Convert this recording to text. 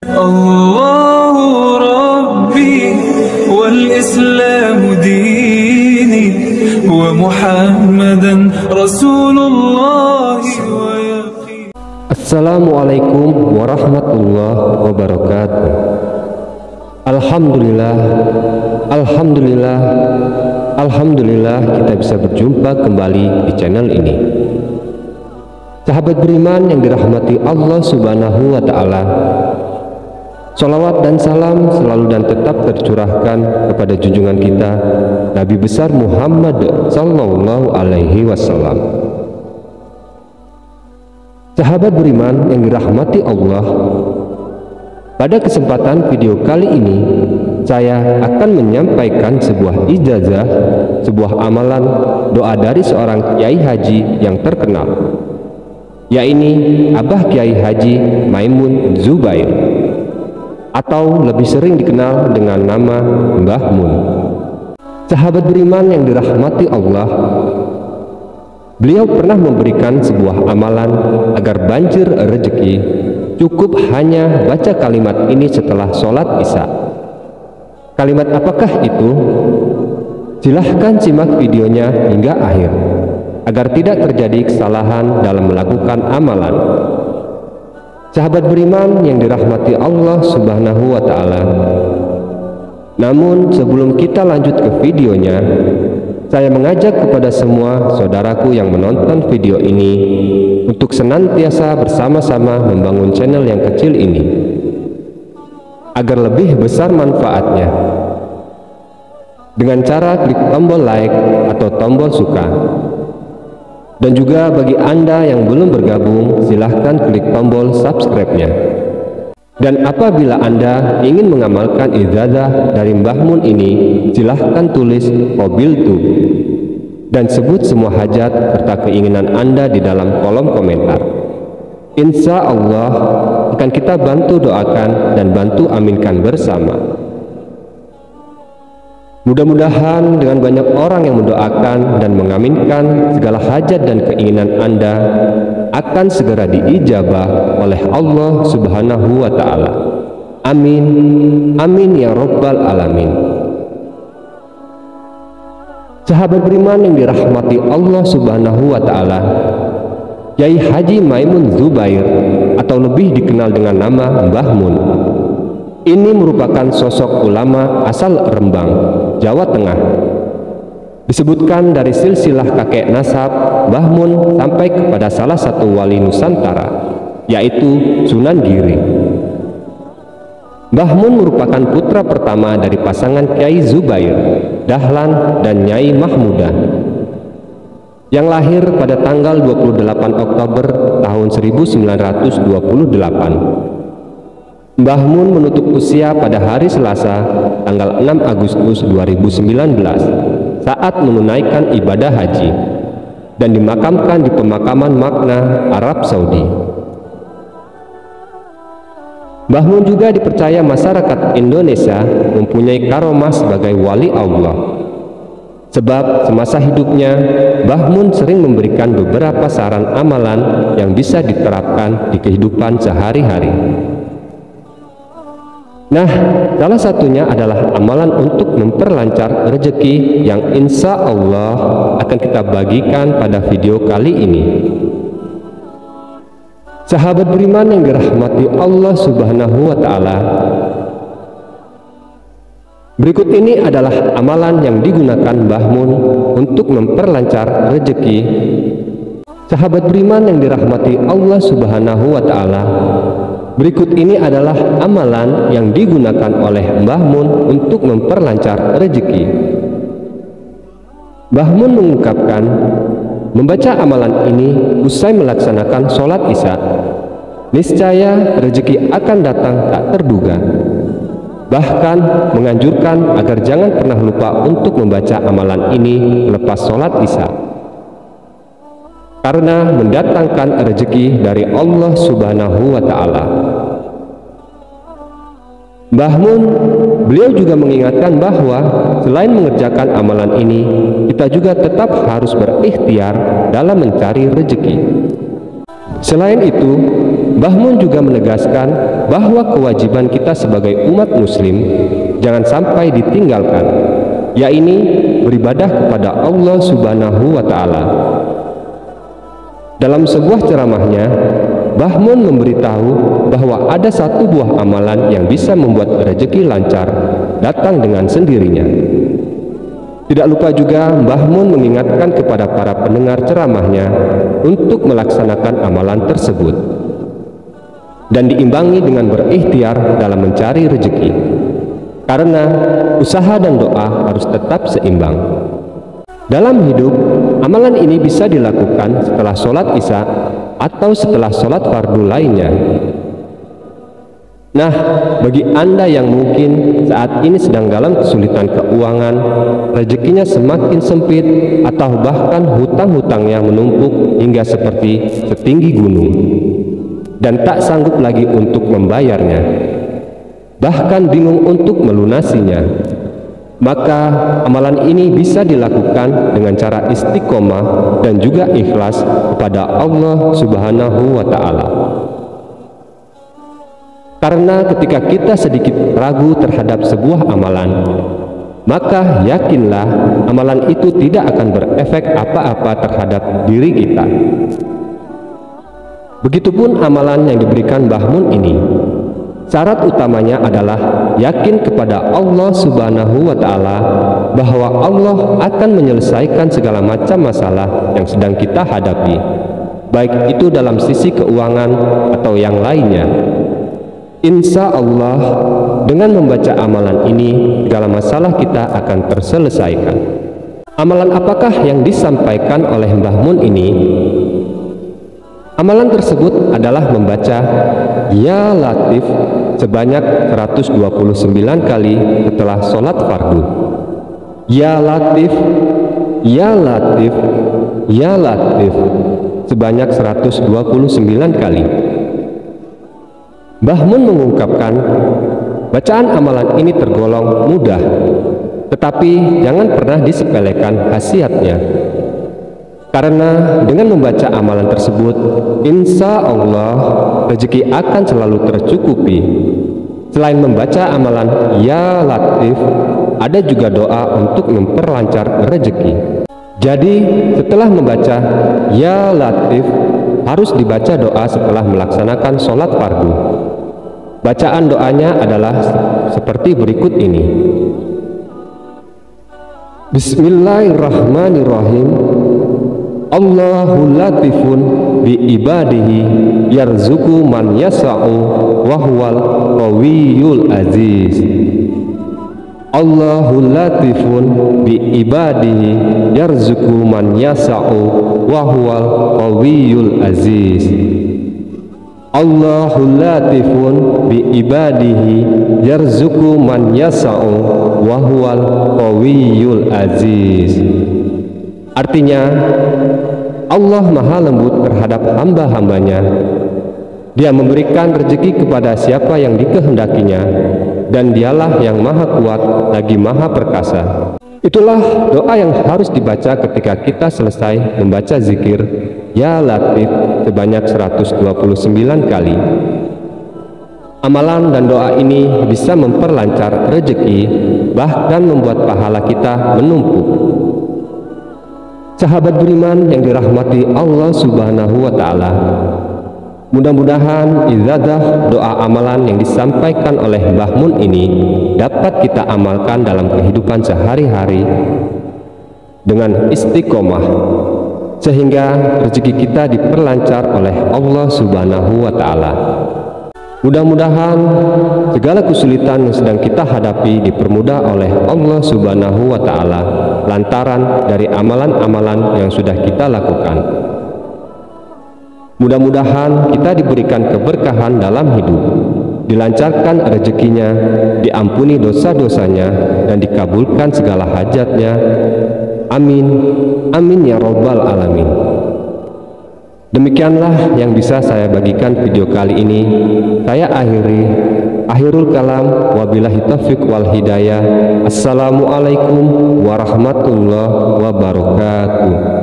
الله ربي والإسلام ديني ومحمدا رسول الله ويقين. Assalamualaikum warahmatullahi wabarakatuh. Alhamdulillah, Alhamdulillah, Alhamdulillah kita bisa berjumpa kembali di channel ini. Sahabat beriman yang dirahmati Allah Subhanahu wa Ta'ala, sholawat dan salam selalu dan tetap tercurahkan kepada junjungan kita Nabi besar Muhammad Sallallahu Alaihi Wasallam. Sahabat beriman yang dirahmati Allah, pada kesempatan video kali ini saya akan menyampaikan sebuah ijazah, sebuah amalan doa dari seorang Kiai Haji yang terkenal, yaitu Abah Kiai Haji Maimun Zubair, atau lebih sering dikenal dengan nama Mbah Mun. Sahabat beriman yang dirahmati Allah, beliau pernah memberikan sebuah amalan agar banjir rezeki. Cukup hanya baca kalimat ini setelah sholat isya. Kalimat apakah itu? Silahkan simak videonya hingga akhir agar tidak terjadi kesalahan dalam melakukan amalan. Sahabat beriman yang dirahmati Allah Subhanahu wa Ta'ala, namun sebelum kita lanjut ke videonya, saya mengajak kepada semua saudaraku yang menonton video ini untuk senantiasa bersama-sama membangun channel yang kecil ini agar lebih besar manfaatnya dengan cara klik tombol like atau tombol suka. Dan juga bagi Anda yang belum bergabung, silahkan klik tombol subscribe-nya. Dan apabila Anda ingin mengamalkan ijazah dari Mbah Mun ini, silahkan tulis qabiltu dan sebut semua hajat serta keinginan Anda di dalam kolom komentar. Insya Allah akan kita bantu doakan dan bantu aminkan bersama. Mudah-mudahan dengan banyak orang yang mendoakan dan mengaminkan, segala hajat dan keinginan Anda akan segera diijabah oleh Allah Subhanahu wa Ta'ala. Amin, amin ya Rabbal Alamin. Sahabat beriman yang dirahmati Allah Subhanahu wa Ta'ala, Kiai Haji Maimun Zubair atau lebih dikenal dengan nama Mbah Mun ini merupakan sosok ulama asal Rembang, Jawa Tengah. Disebutkan dari silsilah kakek nasab Mbah Mun sampai kepada salah satu wali Nusantara, yaitu Sunan Giri. Mbah Mun merupakan putra pertama dari pasangan Kiai Zubair, Dahlan dan Nyai Mahmudah, yang lahir pada tanggal 28 Oktober tahun 1928. Mbah Mun menutup usia pada hari Selasa tanggal 6 Agustus 2019 saat menunaikan ibadah haji dan dimakamkan di pemakaman Makna, Arab Saudi. Mbah Mun juga dipercaya masyarakat Indonesia mempunyai karomah sebagai wali Allah, sebab semasa hidupnya Mbah Mun sering memberikan beberapa saran amalan yang bisa diterapkan di kehidupan sehari-hari. Nah, salah satunya adalah amalan untuk memperlancar rezeki yang insya Allah akan kita bagikan pada video kali ini. Sahabat beriman yang dirahmati Allah Subhanahu wa Ta'ala, berikut ini adalah amalan yang digunakan Mbah Mun untuk memperlancar rezeki. Sahabat beriman yang dirahmati Allah Subhanahu wa Ta'ala, berikut ini adalah amalan yang digunakan oleh Mbah Mun untuk memperlancar rezeki. Mbah Mun mengungkapkan, membaca amalan ini usai melaksanakan sholat isya, niscaya rezeki akan datang tak terduga. Bahkan menganjurkan agar jangan pernah lupa untuk membaca amalan ini lepas sholat isya, karena mendatangkan rezeki dari Allah Subhanahu wa Ta'ala. Mbah Mun, beliau juga mengingatkan bahwa selain mengerjakan amalan ini, kita juga tetap harus berikhtiar dalam mencari rezeki. Selain itu, Mbah Mun juga menegaskan bahwa kewajiban kita sebagai umat muslim jangan sampai ditinggalkan, yaitu beribadah kepada Allah Subhanahu wa Ta'ala. Dalam sebuah ceramahnya, Mbah Mun memberitahu bahwa ada satu buah amalan yang bisa membuat rezeki lancar datang dengan sendirinya. Tidak lupa juga Mbah Mun mengingatkan kepada para pendengar ceramahnya untuk melaksanakan amalan tersebut dan diimbangi dengan berikhtiar dalam mencari rezeki, karena usaha dan doa harus tetap seimbang. Dalam hidup, amalan ini bisa dilakukan setelah sholat isya atau setelah sholat fardu lainnya. Nah, bagi Anda yang mungkin saat ini sedang dalam kesulitan keuangan, rezekinya semakin sempit, atau bahkan hutang-hutangnya menumpuk hingga seperti setinggi gunung, dan tak sanggup lagi untuk membayarnya, bahkan bingung untuk melunasinya, maka amalan ini bisa dilakukan dengan cara istiqomah dan juga ikhlas kepada Allah Subhanahu wa Ta'ala. Karena ketika kita sedikit ragu terhadap sebuah amalan, maka yakinlah amalan itu tidak akan berefek apa-apa terhadap diri kita. Begitupun amalan yang diberikan Mbah Mun ini, syarat utamanya adalah yakin kepada Allah Subhanahu wa Ta'ala bahwa Allah akan menyelesaikan segala macam masalah yang sedang kita hadapi, baik itu dalam sisi keuangan atau yang lainnya. Insya Allah, dengan membaca amalan ini, segala masalah kita akan terselesaikan. Amalan apakah yang disampaikan oleh Mbah Mun ini? Amalan tersebut adalah membaca Ya Latif sebanyak 129 kali setelah sholat fardu. Ya Latif, Ya Latif, Ya Latif sebanyak 129 kali. Mbah Mun mengungkapkan, bacaan amalan ini tergolong mudah, tetapi jangan pernah disepelekan khasiatnya. Karena dengan membaca amalan tersebut, insya Allah rezeki akan selalu tercukupi. Selain membaca amalan Ya Latif, ada juga doa untuk memperlancar rezeki. Jadi setelah membaca Ya Latif, harus dibaca doa setelah melaksanakan sholat fardu. Bacaan doanya adalah seperti berikut ini. Bismillahirrahmanirrahim. Allahu latifun bi ibadihi yarzuqu man yasa'u wa huwal qawiyul aziz. Allahu latifun bi ibadihi yarzuqu man yasa'u wa huwal qawiyul aziz. Allahu latifun bi ibadihi yarzuqu man yasa'u wa huwal qawiyul aziz. Artinya, Allah maha lembut terhadap hamba-hambanya. Dia memberikan rezeki kepada siapa yang dikehendakinya, dan dialah yang maha kuat lagi maha perkasa. Itulah doa yang harus dibaca ketika kita selesai membaca zikir Ya Latif sebanyak 129 kali. Amalan dan doa ini bisa memperlancar rezeki, bahkan membuat pahala kita menumpuk. Sahabat beriman yang dirahmati Allah Subhanahu wa Ta'ala, mudah-mudahan izadah doa amalan yang disampaikan oleh Mbah Mun ini dapat kita amalkan dalam kehidupan sehari-hari dengan istiqomah, sehingga rezeki kita diperlancar oleh Allah Subhanahu wa Ta'ala. Mudah-mudahan segala kesulitan yang sedang kita hadapi dipermudah oleh Allah Subhanahu wa Ta'ala lantaran dari amalan-amalan yang sudah kita lakukan. Mudah-mudahan kita diberikan keberkahan dalam hidup, dilancarkan rezekinya, diampuni dosa-dosanya, dan dikabulkan segala hajatnya. Amin, amin ya robbal alamin. Demikianlah yang bisa saya bagikan video kali ini. Saya akhirul kalam, wabillahi taufiq wal hidayah. Assalamualaikum warahmatullahi wabarakatuh.